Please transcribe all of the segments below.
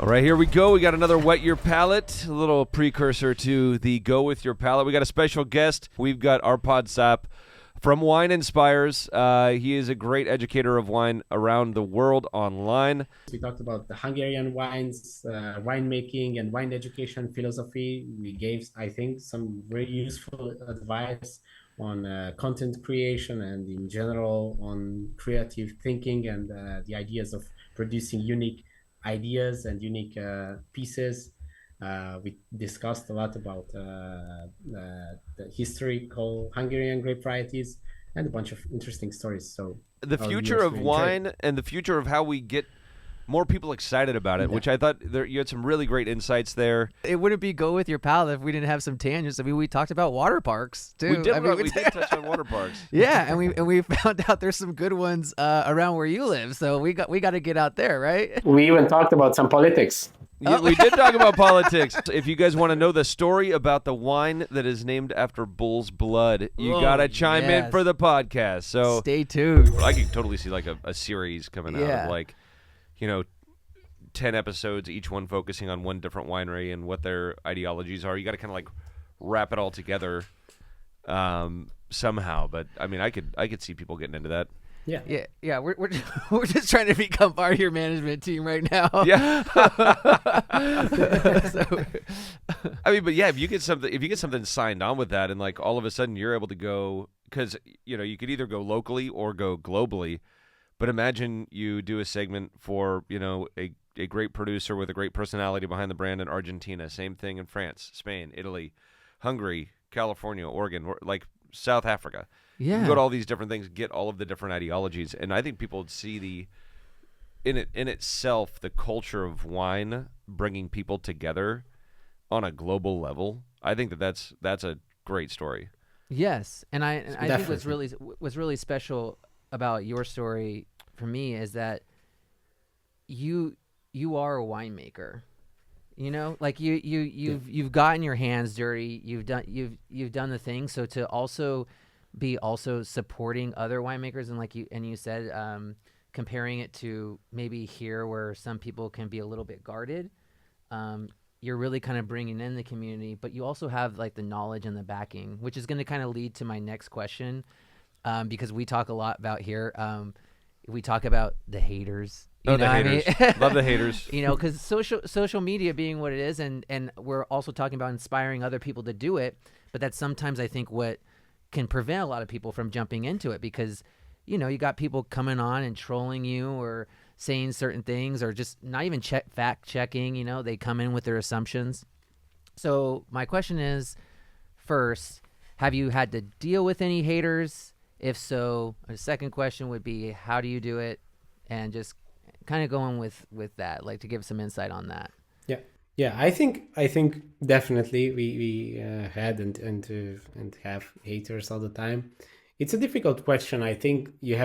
right, here we go. We got another Wet Your Palate, a little precursor to the Go With Your Palate. We got a special guest. We've got Árpád Czapp from Wine Inspires. He is a great educator of wine around the world online. We talked about the Hungarian wines, winemaking and wine education philosophy. We gave, I think, some very useful advice on content creation and in general on creative thinking and the ideas of producing unique ideas and unique pieces. We discussed a lot about the historical Hungarian grape varieties and a bunch of interesting stories. So the future of wine and the future of how we get more people excited about it, which I thought you had some really great insights there. It wouldn't be Go With Your Palate if we didn't have some tangents. I mean, we talked about water parks too. We did touch on water parks. Yeah, and we found out there's some good ones around where you live. So we got to get out there, right? We even talked about some politics. Yeah, we did talk about politics. If you guys want to know the story about the wine that is named after bull's blood, you got to chime in for the podcast. So stay tuned. I could totally see like a series coming out of like, 10 episodes, each one focusing on one different winery and what their ideologies are. You got to kind of like wrap it all together somehow. But I mean, I could see people getting into that. Yeah. We're just trying to become part of your management team right now. Yeah. I mean, but yeah, if you get something signed on with that, and like all of a sudden you're able to go, because you could either go locally or go globally. But imagine you do a segment for a great producer with a great personality behind the brand in Argentina. Same thing in France, Spain, Italy, Hungary, California, Oregon, like South Africa. Yeah. You go to all these different things, get all of the different ideologies, and I think people would see in itself the culture of wine bringing people together on a global level. I think that's a great story. Yes, and I think what's really special about your story for me is that you are a winemaker. Like you've gotten your hands dirty. You've done the thing. So to also be supporting other winemakers and you said comparing it to maybe here where some people can be a little bit guarded. You're really kind of bringing in the community, but you also have like the knowledge and the backing, which is going to kind of lead to my next question. Because we talk a lot about here. We talk about the haters. The haters. Love the haters. Because social media being what it is, and we're also talking about inspiring other people to do it. But that's sometimes I think what can prevent a lot of people from jumping into it because, you got people coming on and trolling you or saying certain things or just not even fact checking. They come in with their assumptions. So my question is, first, have you had to deal with any haters? If so, a second question would be, how do you do it? And just kind of going with that, like to give some insight on that. Yeah. I think definitely we had and have haters all the time. It's a difficult question. I think you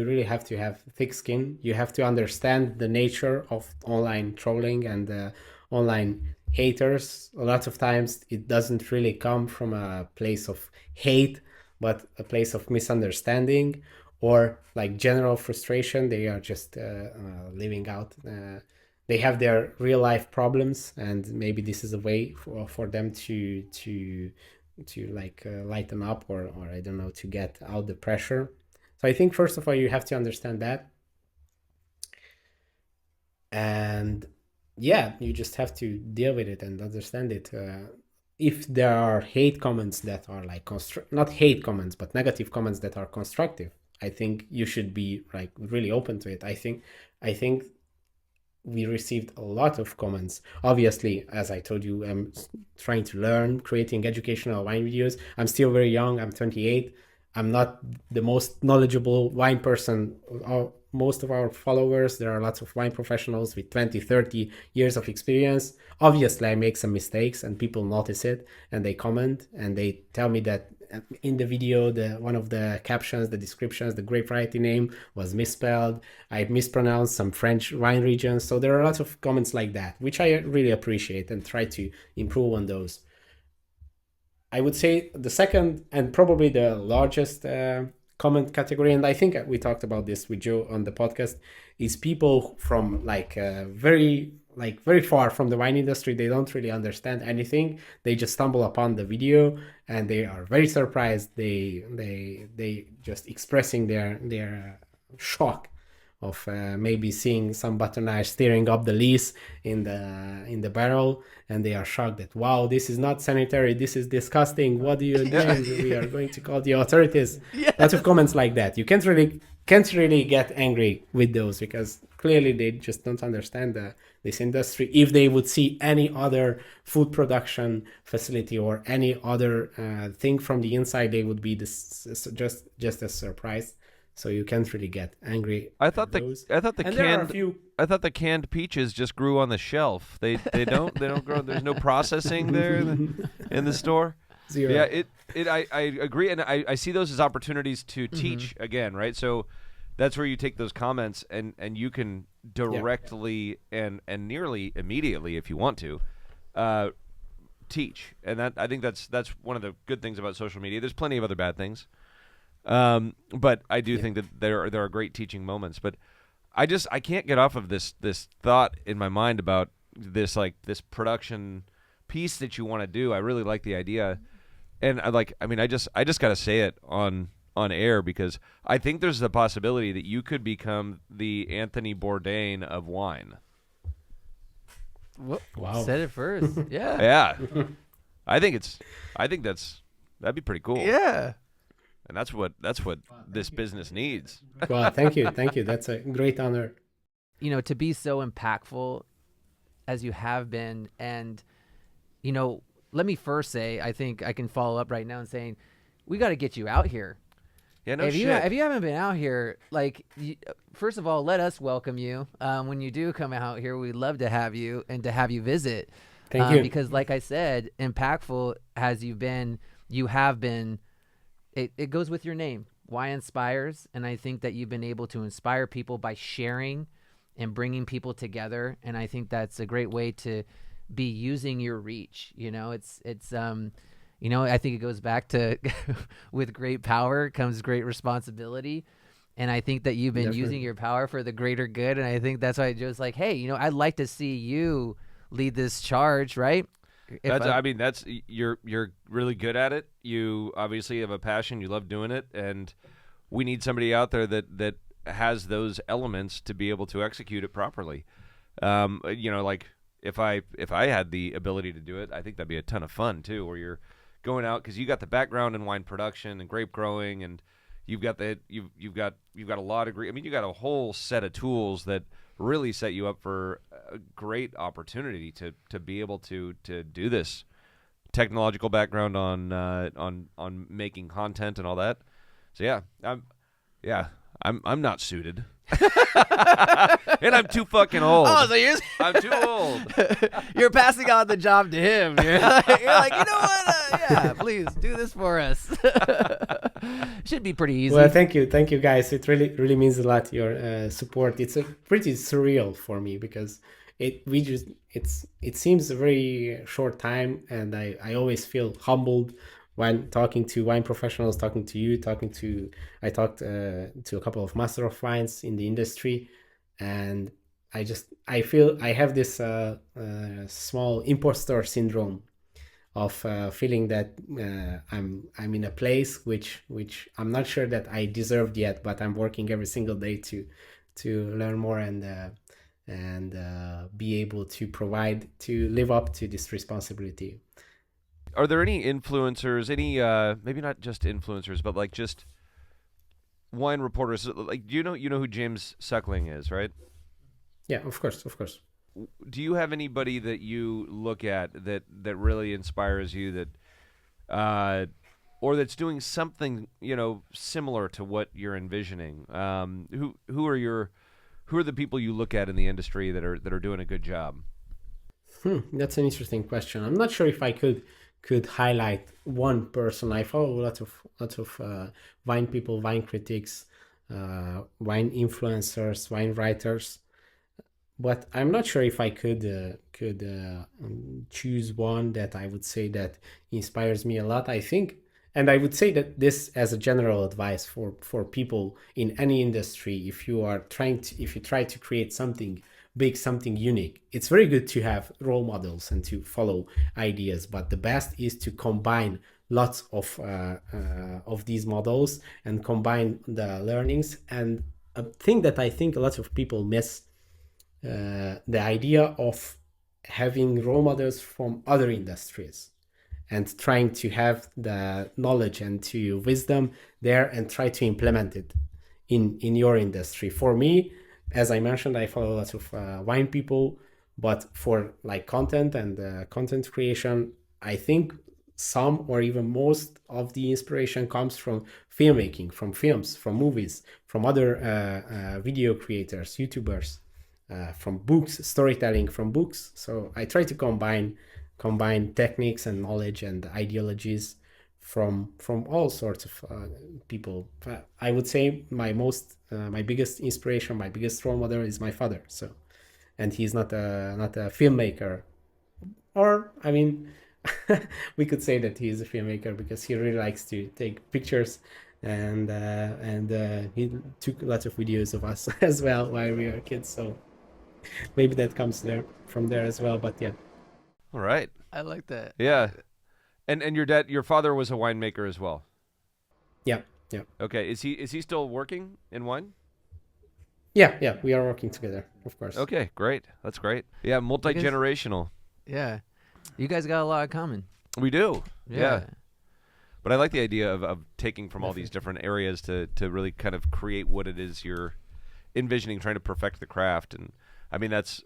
really have to have thick skin. You have to understand the nature of online trolling and online haters. A lot of times it doesn't really come from a place of hate, but a place of misunderstanding or like general frustration. They are just living out. They have their real life problems, and maybe this is a way for them to like lighten up or I don't know, to get out the pressure. So I think first of all you have to understand that, and you just have to deal with it and understand it. If there are hate comments that are like not hate comments but negative comments that are constructive, I think you should be like really open to it. I think we received a lot of comments. Obviously, as I told you, I'm trying to learn, creating educational wine videos. I'm still very young. I'm 28. I'm not the most knowledgeable wine person. Most of our followers, there are lots of wine professionals with 20, 30 years of experience. Obviously, I make some mistakes and people notice it and they comment and they tell me that in the video, one of the captions, the descriptions, the grape variety name was misspelled. I mispronounced some French wine regions. So there are lots of comments like that, which I really appreciate and try to improve on those. I would say the second and probably the largest comment category, and I think we talked about this with Joe on the podcast, is people from like very like very far from the wine industry. They don't really understand anything. They just stumble upon the video and they are very surprised. They just expressing their shock of maybe seeing some butter stirring up the lees in the barrel, and they are shocked that, wow, this is not sanitary, this is disgusting, what are you doing? We are going to call the authorities. Yes. Lots of comments like that. You can't really get angry with those, because clearly they just don't understand this industry. If they would see any other food production facility or any other thing from the inside, they would be just as surprised. So you can't really get angry. I thought the canned peaches just grew on the shelf. They don't grow. There's no processing there in the store. Zero. Yeah, I agree, and I see those as opportunities to teach again, right? So that's where you take those comments and you can directly and nearly immediately, if you want to, teach. And that, I think that's one of the good things about social media. There's plenty of other bad things. But I do think that there are great teaching moments. But I can't get off of this thought in my mind about this production piece that you want to do. I really like the idea, and I just got to say it on air, because I think there's the possibility that you could become the Anthony Bourdain of wine. Wow! Said it first. Yeah. Yeah. I think that'd be pretty cool. Yeah. And that's what this business needs. Well, thank you. That's a great honor. To be so impactful as you have been, and let me first say, I think I can follow up right now and saying, we got to get you out here. Yeah, no shit. If you haven't been out here, first of all, let us welcome you. When you do come out here, we'd love to have you and to have you visit. Thank you. Because, like I said, impactful as you have been. It goes with your name. Why inspires? And I think that you've been able to inspire people by sharing and bringing people together. And I think that's a great way to be using your reach. It's I think it goes back to with great power comes great responsibility. And I think that you've been using your power for the greater good. And I think that's why Joe's like, hey, I'd like to see you lead this charge, right? You're really good at it. You obviously have a passion. You love doing it, and we need somebody out there that has those elements to be able to execute it properly. If I had the ability to do it, I think that'd be a ton of fun too. Where you're going out, because you got the background in wine production and grape growing, and you've got a law degree. I mean, you got a whole set of tools that really set you up for a great opportunity to be able to do this. Technological background on making content and all that. So I'm not suited. And I'm too fucking old. Oh, so I'm too old. You're passing on the job to him. You're like, you know what? Please do this for us. Should be pretty easy. Well, thank you guys. It really means a lot, your support. It's pretty surreal for me, because it seems a very short time, and I always feel humbled when talking to wine professionals, talking to you, I talked to a couple of master of wines in the industry, and I feel I have this small imposter syndrome of feeling that I'm in a place which I'm not sure that I deserved yet, but I'm working every single day to learn more and be able to live up to this responsibility. Are there any influencers, maybe not just influencers, but like just wine reporters? Like, you know who James Suckling is, right? Yeah, of course. Do you have anybody that you look at that really inspires you, that or that's doing something similar to what you're envisioning? Who are the people you look at in the industry that are doing a good job? That's an interesting question. I'm not sure if I could highlight one person. I follow lots of wine people, wine critics, wine influencers, wine writers, but I'm not sure if I could choose one that I would say that inspires me a lot. I think, and I would say that this as a general advice for people in any industry, if you try to create something make something unique. It's very good to have role models and to follow ideas, but the best is to combine lots of these models and combine the learnings. And a thing that I think a lot of people miss, the idea of having role models from other industries and trying to have the knowledge and to wisdom there and try to implement it in your industry. For me, as I mentioned, I follow lots of wine people, but for like content and content creation, I think some or even most of the inspiration comes from filmmaking, from films, from movies, from other video creators, YouTubers, from books, storytelling from books. So I try to combine techniques and knowledge and ideologies from all sorts of people. I would say my biggest inspiration, my biggest role model is my father. So, and he's not a filmmaker, or I mean, we could say that he is a filmmaker because he really likes to take pictures, and he took lots of videos of us as well while we were kids. So maybe that comes from there as well. But yeah. All right. I like that. Yeah. And your father was a winemaker as well. Yeah. Okay. Is he still working in wine? Yeah. We are working together, of course. Okay, great. That's great. Yeah, multi-generational. Yeah. You guys got a lot in common. We do. Yeah. But I like the idea of taking from all these different areas to really kind of create what it is you're envisioning, trying to perfect the craft. And I mean, that's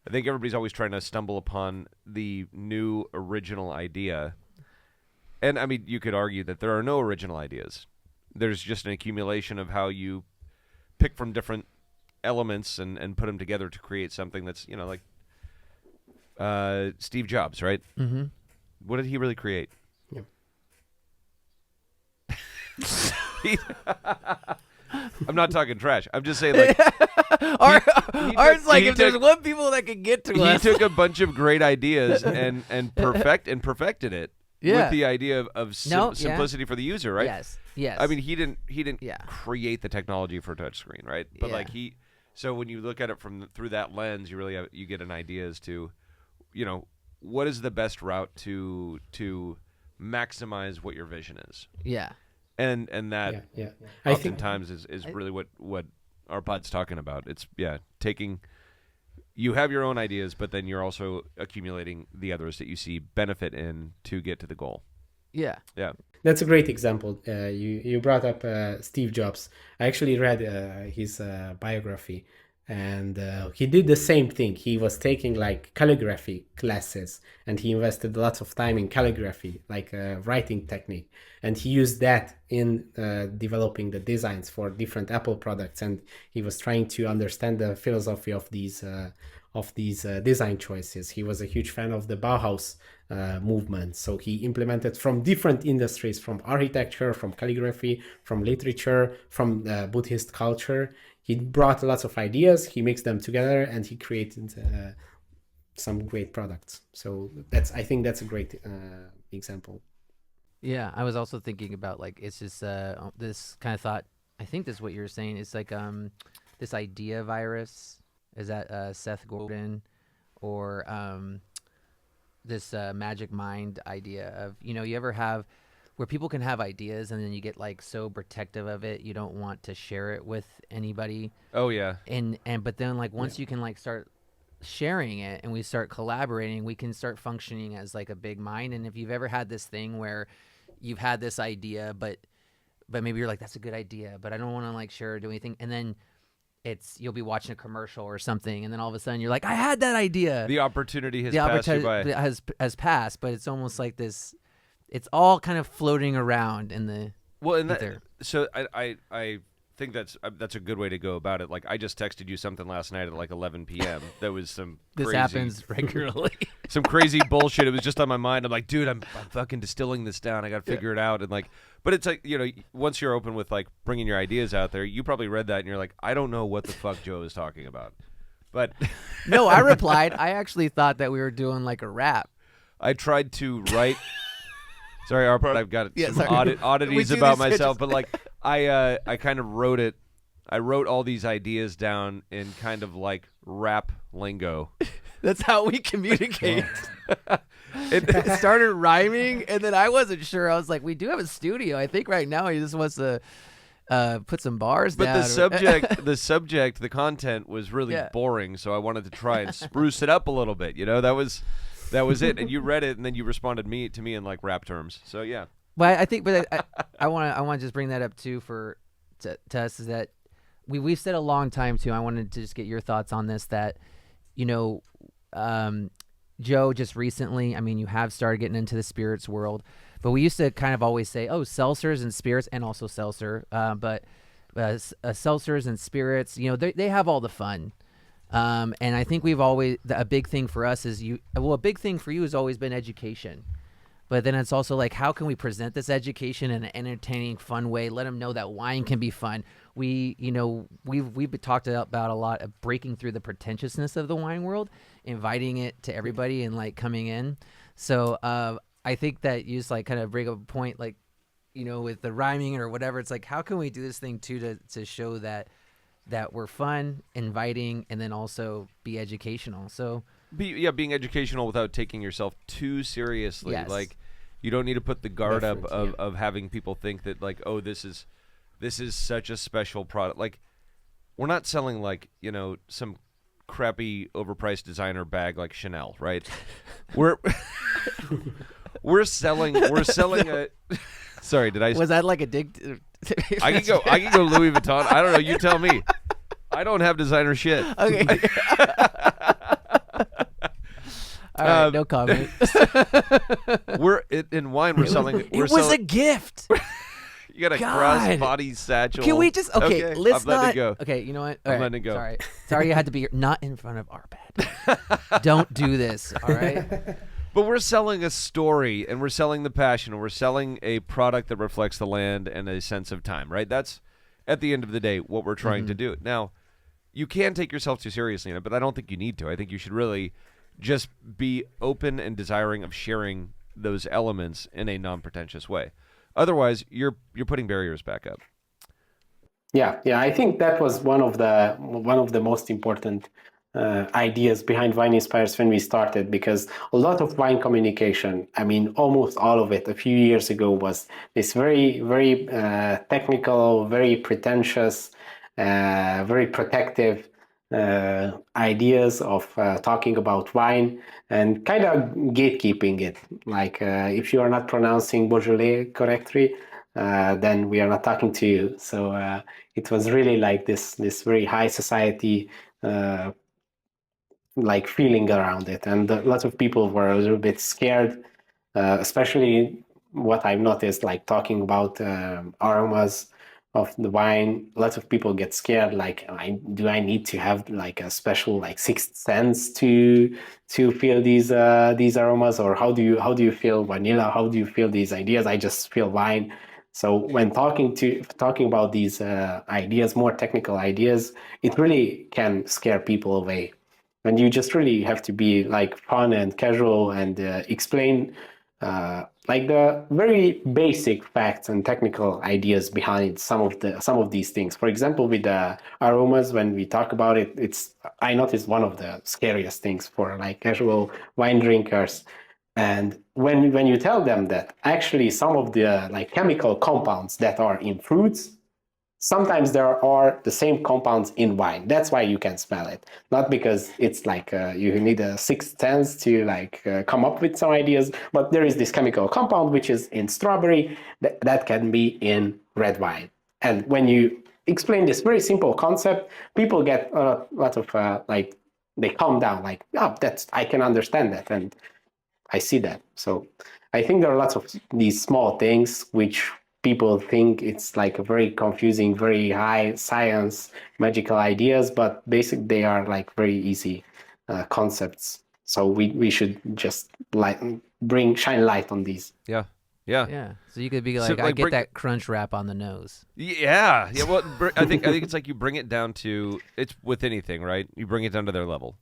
I think everybody's always trying to stumble upon the new original idea. And I mean, you could argue that there are no original ideas. There's just an accumulation of how you pick from different elements and put them together to create something that's, like Steve Jobs, right? Mm-hmm. What did he really create? Yeah. I'm not talking trash. I'm just saying, like, Art's like, if there's one people that could get to us. He took a bunch of great ideas and perfected it with the idea of simplicity for the user, right? Yes. I mean, he didn't create the technology for touchscreen, right? But so when you look at it through that lens, you really you get an idea as to, what is the best route to maximize what your vision is. Yeah. And that oftentimes is really what Árpád's talking about. It's taking, you have your own ideas, but then you're also accumulating the others that you see benefit in to get to the goal. Yeah. That's a great example. You brought up Steve Jobs. I actually read his biography, and he did the same thing. He was taking like calligraphy classes, and he invested lots of time in calligraphy, like writing technique, and he used that in developing the designs for different Apple products. And he was trying to understand the philosophy of these design choices. He was a huge fan of the Bauhaus movement, so he implemented from different industries, from architecture, from calligraphy, from literature, from Buddhist culture. He brought lots of ideas, he mixed them together, and he created some great products. So I think that's a great example. Yeah, I was also thinking about, like, it's just this kind of thought. I think this is what you're saying. It's like this Ideavirus. Is that Seth Godin, or this magic mind idea of, you ever have where people can have ideas and then you get like so protective of it, you don't want to share it with anybody. Oh yeah. But then like once you can like start sharing it and we start collaborating, we can start functioning as like a big mind. And if you've ever had this thing where you've had this idea, but maybe you're like, that's a good idea, but I don't want to like share or do anything, and then you'll be watching a commercial or something, and then all of a sudden you're like, I had that idea. The opportunity has passed you by. Has passed, but it's almost like this. It's all kind of floating around in the ether. So I think that's a good way to go about it. Like, I just texted you something last night at like 11 p.m. That was some this crazy, happens regularly. Some crazy bullshit. It was just on my mind. I'm like, dude, I'm fucking distilling this down. I got to figure it out. And like, but it's like, once you're open with like bringing your ideas out there, you probably read that and you're like, I don't know what the fuck Joe is talking about. But no, I replied. I actually thought that we were doing like a rap. I tried to write. Sorry, Árpád, I've got some oddities about myself, but like I kind of wrote it I wrote all these ideas down in kind of like rap lingo. That's how we communicate. It started rhyming, and then I wasn't sure. I was like, we do have a studio. I think right now he just wants to put some bars down. But the content was really boring, so I wanted to try and spruce it up a little bit. That was it. And you read it, and then you responded to me in like rap terms. So yeah. But I think, I want to just bring that up too to us, is that we've said a long time too. I wanted to just get your thoughts on this. That Joe, just recently, I mean, you have started getting into the spirits world, but we used to kind of always say, seltzers and spirits, and also seltzer, but seltzers and spirits, they have all the fun. And I think a big thing for us is a big thing for you has always been education. But then it's also like, how can we present this education in an entertaining, fun way? Let them know that wine can be fun. We've talked about a lot of breaking through the pretentiousness of the wine world, inviting it to everybody and like coming in. So I think that you just like kind of bring up a point, like, with the rhyming or whatever. It's like, how can we do this thing too to show that we're fun, inviting, and then also be educational. So being educational without taking yourself too seriously. Yes. Like, you don't need to put the guard up of having people think that like, this is such a special product. Like, we're not selling like, some crappy overpriced designer bag like Chanel, right? we're selling a sorry, did I was that like a dig? I can go Louis Vuitton. I don't know, you tell me. I don't have designer shit. Okay. All right, no comment. In wine. We're selling. It was a gift. You got a cross-body satchel. Can we just let's I'm letting it go. Okay, you know what? I'm letting it go. Sorry, you had to be here. Not in front of Árpád. Don't do this. All right. But we're selling a story, and we're selling the passion, and we're selling a product that reflects the land and a sense of time. Right. That's at the end of the day what we're trying to do. Now, you can take yourself too seriously in it, but I don't think you need to. I think you should really just be open and desiring of sharing those elements in a non-pretentious way. Otherwise, you're putting barriers back up. Yeah. I think that was one of the most important ideas behind Wine Inspires when we started, because a lot of wine communication, I mean, almost all of it a few years ago was this very, very technical, very pretentious, very protective ideas of talking about wine and kind of gatekeeping it. Like, if you are not pronouncing Beaujolais correctly, then we are not talking to you. So it was really like this very high society like feeling around it, and a lot of people were a little bit scared, especially what I've noticed, like talking about aromas of the wine. Lots of people get scared, like, do I need to have like a special like sixth sense to feel these aromas, or how do you feel vanilla? How do you feel these ideas? I just feel wine. So when talking about these ideas, more technical ideas, it really can scare people away. And you just really have to be like fun and casual and explain like the very basic facts and technical ideas behind some of these things. For example, with the aromas, when we talk about it, I noticed one of the scariest things for like casual wine drinkers. And when you tell them that actually some of the like chemical compounds that are in fruits, sometimes there are the same compounds in wine. That's why you can smell it. Not because it's like you need a sixth sense to like come up with some ideas, but there is this chemical compound which is in strawberry that can be in red wine. And when you explain this very simple concept, people get a lot of like, they calm down, like, I can understand that, and I see that. So I think there are lots of these small things which people think it's like a very confusing, very high science, magical ideas, but basically they are like very easy concepts. So we should just shine light on these. Yeah. So you could be like, I get that crunch wrap on the nose. Yeah. Well, I think it's like you bring it down to, it's with anything, right? You bring it down to their level,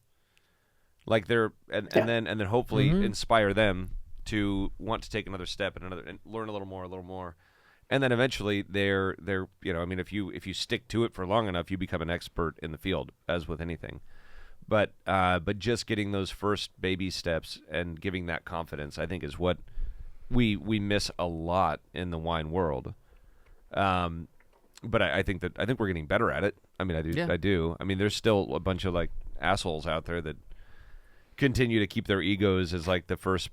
like and then hopefully inspire them to want to take another step and learn a little more. and then eventually they're I mean, if you stick to it for long enough, you become an expert in the field, as with anything. But just getting those first baby steps and giving that confidence, I think, is what we miss a lot in the wine world. But I think we're getting better at it. I mean, I do. I mean, there's still a bunch of like assholes out there that continue to keep their egos as like the first,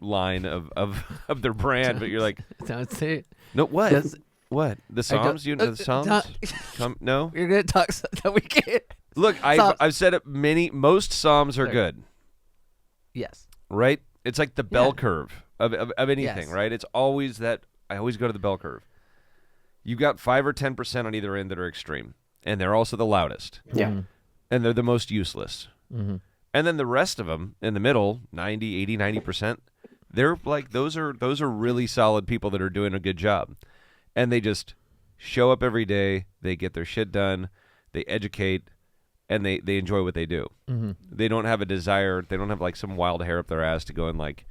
line of their brand. But you're like, don't say it. No, what? What? The Psalms? The Psalms? No? You're going to talk so that we can't. Look, I've said it most Psalms are good. Yes. Right? It's like the bell curve of anything, Yes. right? It's always that. I always go to the bell curve. You've got 5 or 10% on either end that are extreme, and they're also the loudest. Yeah. Mm-hmm. And they're the most useless. Mm-hmm. And then the rest of them in the middle, 90, 80, 90%, they're like those are really solid people that are doing a good job. And they just show up every day, they get their shit done, they educate, and they enjoy what they do. Mm-hmm. They don't have a desire, they don't have like some wild hair up their ass to go and like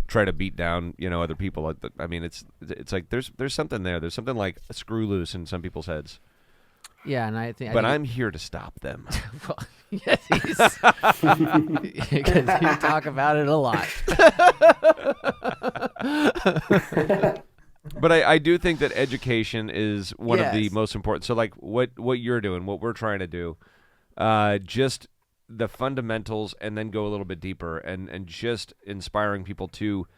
try to beat down, other people. I mean, it's like there's something there. There's something like a screw loose in some people's heads. Yeah, and I think. But I'm here to stop them. Well, yes, because you talk about it a lot. But I do think that education is one of the Yes. most important. So like what you're doing, what we're trying to do, just the fundamentals, and then go a little bit deeper, and just inspiring people to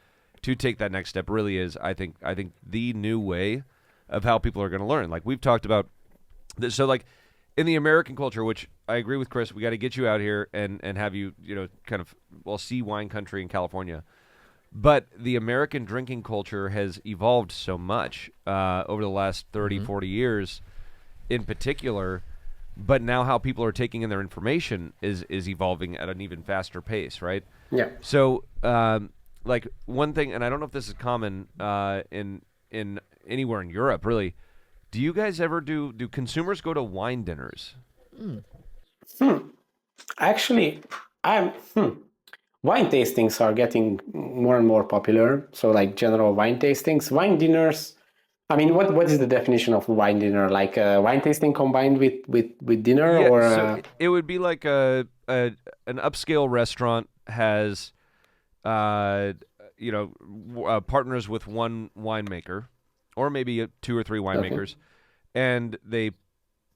take that next step really is, I think the new way of how people are going to learn. Like we've talked about this, so like in the American culture, which I agree with Chris, we got to get you out here and have you, kind of, see wine country in California. But the American drinking culture has evolved so much over the last 30, 40 years in particular. But now how people are taking in their information is evolving at an even faster pace, right? Yeah. So, like one thing, and I don't know if this is common in anywhere in Europe, really. Do you guys ever do consumers go to wine dinners? Actually, wine tastings are getting more and more popular. So like general wine tastings, wine dinners. I mean, what is the definition of wine dinner? Like a wine tasting combined with dinner, Yeah, or so it would be like an upscale restaurant has, partners with one winemaker, or maybe 2 or 3 winemakers, and they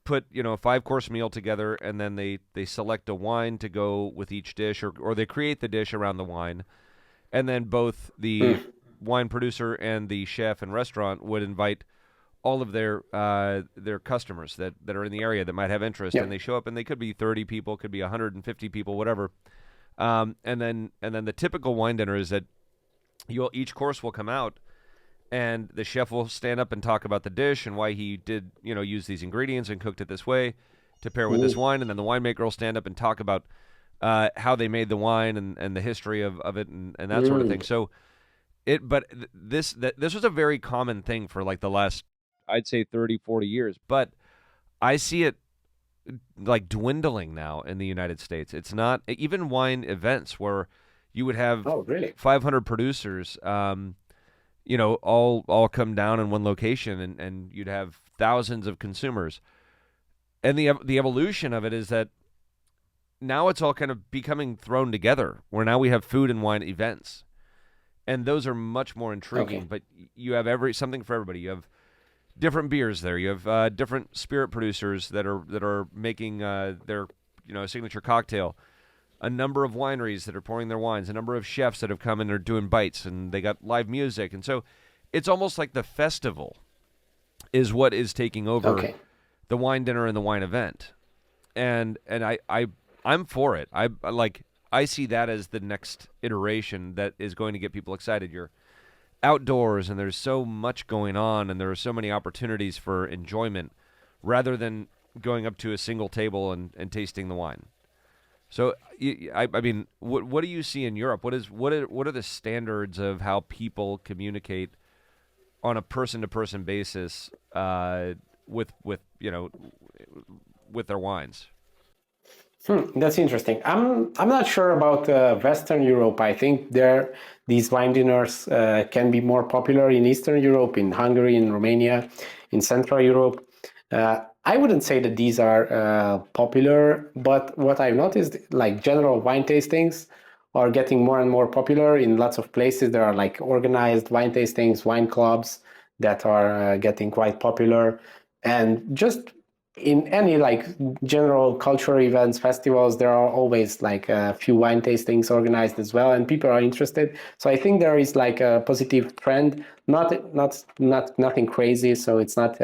put 5-course meal together, and then they select a wine to go with each dish, or they create the dish around the wine, and then both the wine producer and the chef and restaurant would invite all of their customers that are in the area that might have interest, and they show up, and they could be 30 people, could be 150 people, whatever. And then the typical wine dinner is that each course will come out, and the chef will stand up and talk about the dish and why he did use these ingredients and cooked it this way to pair with this wine, and then the winemaker will stand up and talk about how they made the wine and the history of it and that sort of thing. So this was a very common thing for like the last, I'd say 30, 40 years, but I see it like dwindling now in the United States. It's not even wine events where you would have 500 producers, all come down in one location, and you'd have thousands of consumers. And the evolution of it is that now it's all kind of becoming thrown together, where now we have food and wine events. And those are much more intriguing, but you have something for everybody. You have different beers there. You have different spirit producers that are making their signature cocktail. A number of wineries that are pouring their wines. A number of chefs that have come and are doing bites, and they got live music. And so it's almost like the festival is what is taking over the wine dinner and the wine event. And I'm for it. I see that as the next iteration that is going to get people excited. You're outdoors, and there's so much going on, and there are so many opportunities for enjoyment, rather than going up to a single table and tasting the wine. So, I mean, what do you see in Europe? What are the standards of how people communicate on a person-to-person basis with their wines? That's interesting. I'm not sure about Western Europe. I think these wine dinners can be more popular in Eastern Europe, in Hungary, in Romania, in Central Europe. I wouldn't say that these are popular, but what I've noticed, like general wine tastings, are getting more and more popular in lots of places. There are like organized wine tastings, wine clubs that are getting quite popular, and just in any like general cultural events, festivals, there are always like a few wine tastings organized as well, and people are interested. So I think there is like a positive trend, not nothing crazy. So it's not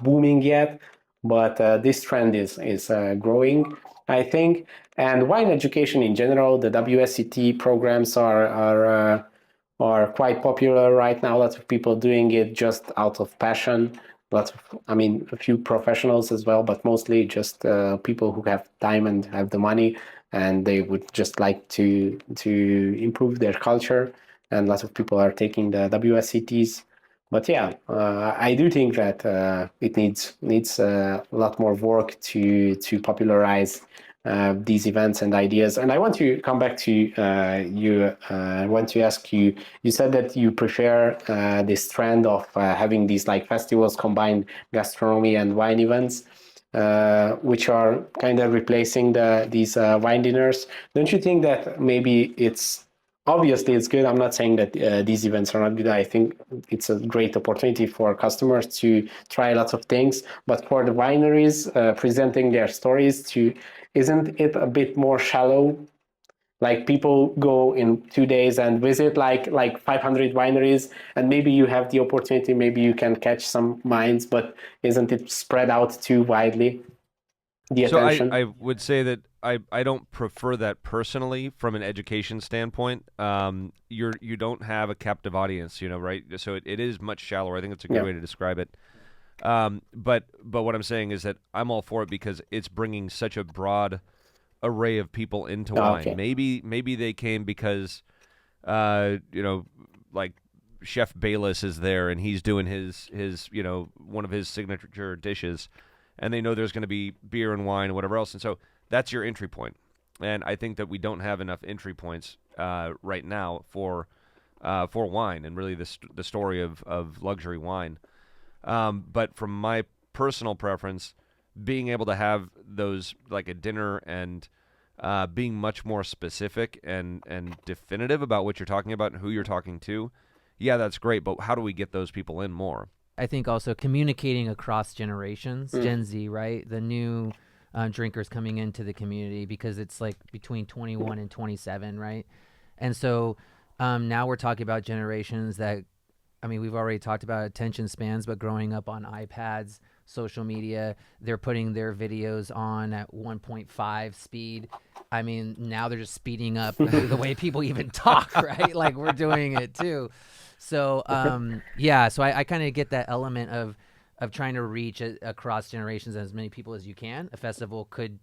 booming yet, but this trend is growing, I think. And wine education in general, the WSET programs are quite popular right now. Lots of people doing it just out of passion. I mean, a few professionals as well, but mostly just people who have time and have the money, and they would just like to improve their culture. And lots of people are taking the WSETs. But yeah, I do think that it needs a lot more work to popularize these events and ideas. And I want to come back to you. I want to ask you. You said that you prefer this trend of having these like festivals combine gastronomy and wine events, which are kind of replacing these wine dinners. Don't you think that maybe it's obviously it's good? I'm not saying that these events are not good. I think it's a great opportunity for customers to try lots of things, but for the wineries presenting their stories, to isn't it a bit more shallow? Like people go in 2 days and visit like 500 wineries, and maybe you have the opportunity, maybe you can catch some minds, but isn't it spread out too widely, the So attention? I would say that I don't prefer that personally from an education standpoint. You don't have a captive audience, right? So it is much shallower. I think that's a good Yeah. way to describe it. But what I'm saying is that I'm all for it because it's bringing such a broad array of people into wine. Okay. Maybe they came because like Chef Bayless is there and he's doing his one of his signature dishes, and they know there's going to be beer and wine and whatever else, and so that's your entry point. And I think that we don't have enough entry points right now for wine and really the story of luxury wine. But from my personal preference, being able to have those like a dinner and being much more specific and definitive about what you're talking about and who you're talking to, yeah, that's great. But how do we get those people in more? I think also communicating across generations, Gen Z, right? The new drinkers coming into the community, because it's like between 21 and 27, right? And so now we're talking about generations that, I mean, we've already talked about attention spans, but growing up on iPads, social media, they're putting their videos on at 1.5 speed. I mean, now they're just speeding up the way people even talk, right? Like we're doing it too. So, yeah, so I kind of get that element of trying to reach across generations as many people as you can. A festival could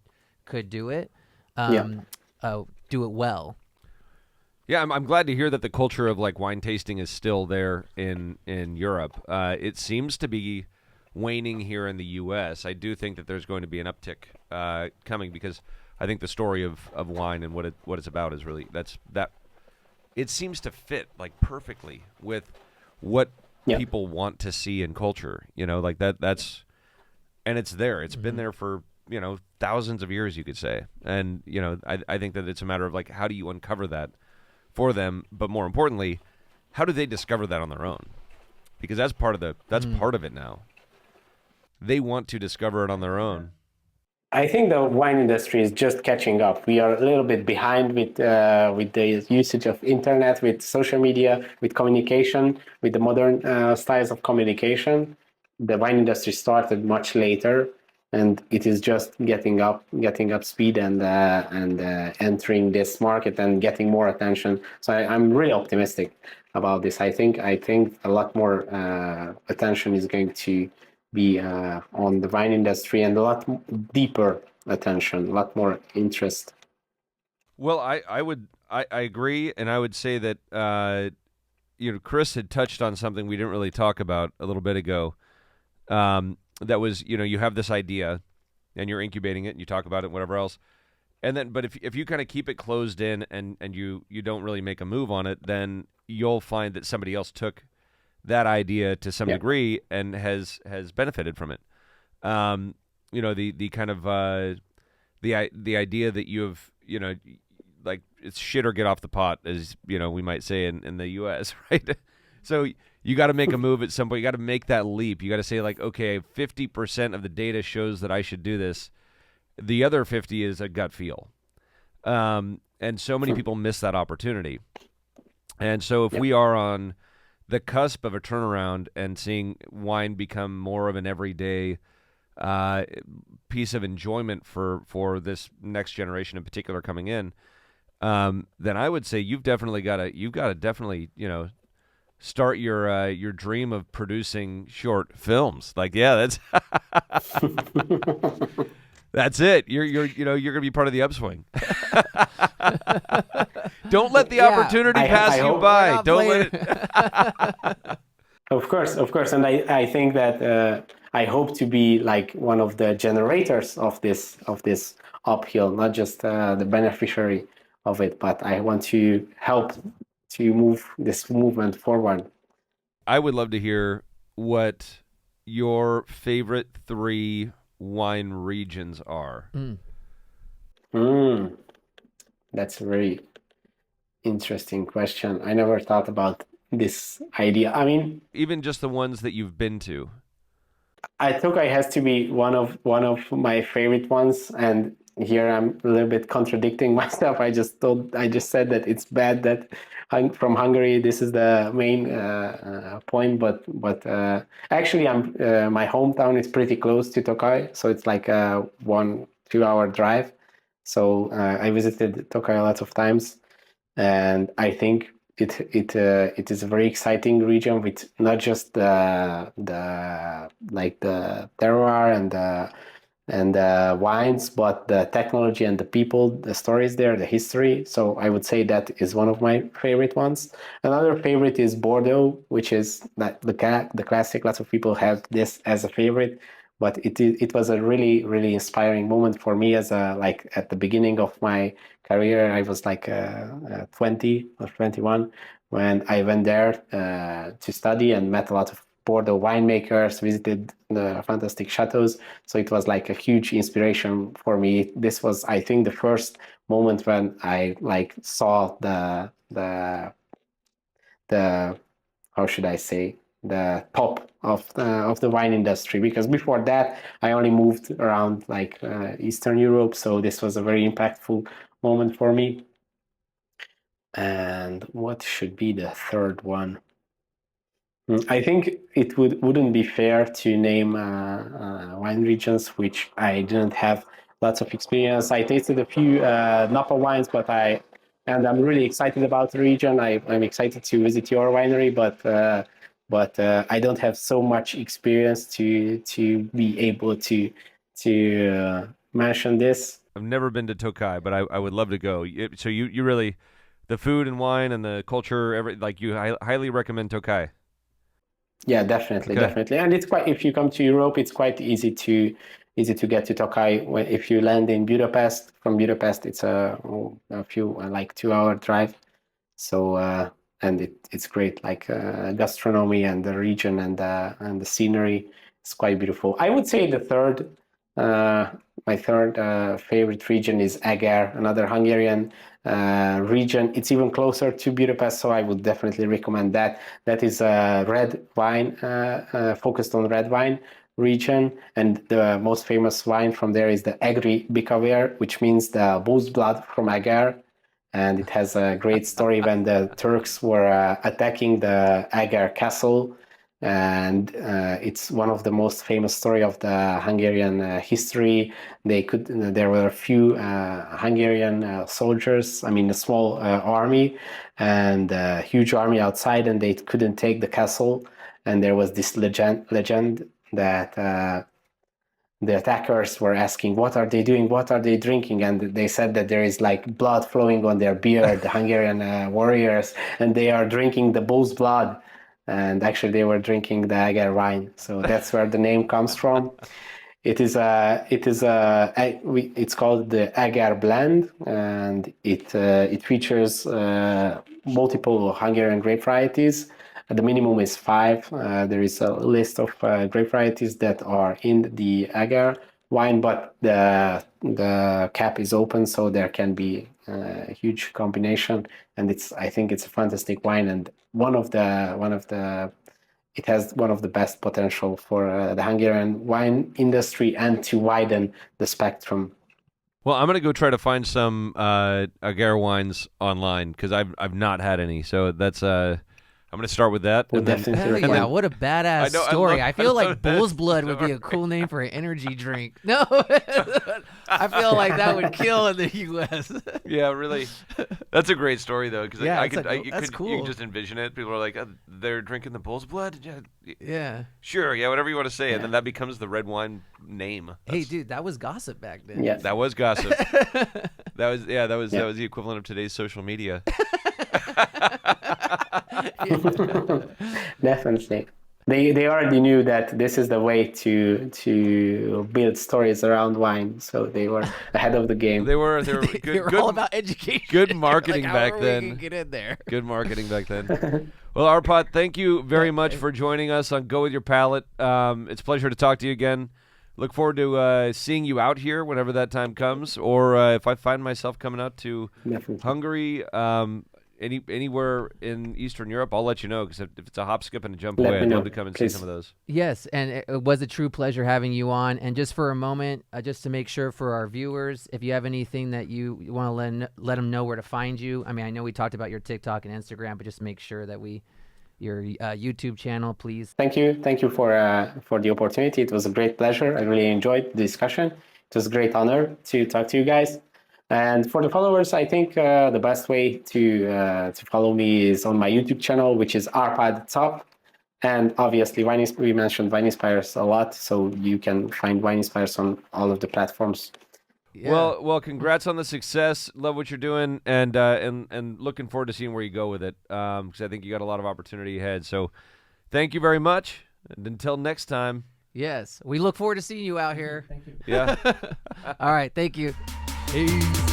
do it, Yeah. do it well. Yeah, I'm glad to hear that the culture of like wine tasting is still there in Europe. It seems to be waning here in the U.S. I do think that there's going to be an uptick coming because I think the story of wine and what it's about is really that it seems to fit like perfectly with what Yeah. people want to see in culture. Like that's and it's there. It's been there for thousands of years, you could say. And I think that it's a matter of like how do you uncover that for them, but more importantly, how do they discover that on their own? Because that's part of part of it now. They want to discover it on their own. I think the wine industry is just catching up. We are a little bit behind with the usage of internet, with social media, with communication, with the modern styles of communication. The wine industry started much later, and it is just getting up speed and entering this market and getting more attention. So I'm really optimistic about this. I think a lot more attention is going to be on the wine industry, and a lot deeper attention, a lot more interest. Well, I agree, and I would say that Chris had touched on something we didn't really talk about a little bit ago. That was you have this idea, and you're incubating it, and you talk about it, and whatever else, And then, but if you kind of keep it closed in and you don't really make a move on it, then you'll find that somebody else took that idea to some degree and has benefited from it. The kind of the idea that you have, like it's shit or get off the pot, as we might say in the U.S. right? So you got to make a move at some point. You got to make that leap. You got to say like, okay, 50% of the data shows that I should do this. The other 50 is a gut feel. And so many people miss that opportunity. And so if we are on the cusp of a turnaround and seeing wine become more of an everyday piece of enjoyment for this next generation in particular coming in, then I would say you've got to definitely start your dream of producing short films. Like, that's that's it. You're gonna be part of the upswing. Don't let the opportunity pass you by. Don't let it. Of course, and I think that I hope to be like one of the generators of this uphill, not just the beneficiary of it, but I want to help to move this movement forward. I would love to hear what your favorite 3 wine regions are. That's a very interesting question. I never thought about this idea. I mean, even just the ones that you've been to. I think it has to be one of my favorite ones, and here I'm a little bit contradicting myself. I just said that it's bad that I'm from Hungary. This is the main point, but actually, my hometown is pretty close to Tokaj, so it's like a 1-2 hour drive. So I visited Tokaj lots of times, and I think it is a very exciting region with not just the terroir and the wines, but the technology and the people, the stories there, the history. So I would say that is one of my favorite ones. Another favorite is Bordeaux, which is the classic. Lots of people have this as a favorite, but it was a really, really inspiring moment for me as at the beginning of my career. I was like 20 or 21 when I went there to study and met a lot of Bordeaux winemakers, visited the fantastic chateaus. So it was like a huge inspiration for me. This was, I think, the first moment when I saw the how should I say, the top of the wine industry, because before that I only moved around Eastern Europe, so this was a very impactful moment for me. And what should be the third one? I think it wouldn't be fair to name wine regions which I didn't have lots of experience. I tasted a few Napa wines, but I'm really excited about the region. I'm excited to visit your winery, but I don't have so much experience to be able to mention this. I've never been to Tokaj, but I would love to go. So you really, the food and wine and the culture, you highly recommend Tokaj. Yeah, definitely. And it's quite, if you come to Europe, it's quite easy to get to Tokaj. If you land in Budapest, from Budapest, it's a few 2-hour drive. So and it's great, gastronomy and the region and the scenery is quite beautiful. I would say my third favorite region is Eger, another Hungarian region. It's even closer to Budapest, so I would definitely recommend that. That is a red wine, focused on red wine region, and the most famous wine from there is the Egri Bikavér, which means the bull's blood from Eger. And it has a great story when the Turks were attacking the Eger castle, and it's one of the most famous story of the Hungarian history. There were a few Hungarian soldiers, a small army and a huge army outside, and they couldn't take the castle. And there was this legend that the attackers were asking, what are they doing? What are they drinking? And they said that there is blood flowing on their beard, the Hungarian warriors, and they are drinking the bull's blood. And actually they were drinking the Eger wine. So that's where the name comes from. It's called the Agar blend, and it features multiple Hungarian grape varieties. The minimum is 5. There is a list of grape varieties that are in the Agar wine, but the cap is open, so there can be a huge combination. And I think it's a fantastic wine, and it has one of the best potential for the Hungarian wine industry and to widen the spectrum. Well, I'm gonna go try to find some Agar wines online because I've not had any. So that's I'm gonna start with that. We'll definitely recommend. Yeah, what a badass story! I feel like Bull's Blood would be a cool name for an energy drink. No, I feel like that would kill in the U.S. Yeah, really. That's a great story though, because Yeah, that's cool. You can just envision it. People are like, they're drinking the Bull's Blood. Yeah. Sure. Yeah, whatever you want to say, and then that becomes the red wine name. Hey, dude, that was gossip back then. Yes. That was gossip. That was the equivalent of today's social media. Definitely. They already knew that this is the way to build stories around wine, so they were ahead of the game. They were They were all about education. Good marketing like, back how are then. we gonna get in there? Good marketing back then. Well, Árpád, thank you very much for joining us on Go With Your Palate. It's a pleasure to talk to you again. Look forward to seeing you out here whenever that time comes, or if I find myself coming out to Hungary, anywhere in Eastern Europe, I'll let you know, because if it's a hop, skip, and a jump away, I'd love to come and see some of those. Yes, and it was a true pleasure having you on. And just for a moment, just to make sure for our viewers, if you have anything that you want to let them know where to find you. I mean, I know we talked about your TikTok and Instagram, but just make sure that your YouTube channel, please. Thank you for the opportunity. It was a great pleasure. I really enjoyed the discussion. It was a great honor to talk to you guys. And for the followers, I think the best way to follow me is on my YouTube channel, which is Árpád Czapp. And obviously, we mentioned Wine-Inspires a lot, so you can find Wine-Inspires on all of the platforms. Yeah. Well, congrats on the success. Love what you're doing, and looking forward to seeing where you go with it. Because I think you got a lot of opportunity ahead. So, thank you very much, and until next time. Yes, we look forward to seeing you out here. Thank you. Yeah. All right, thank you. Peace.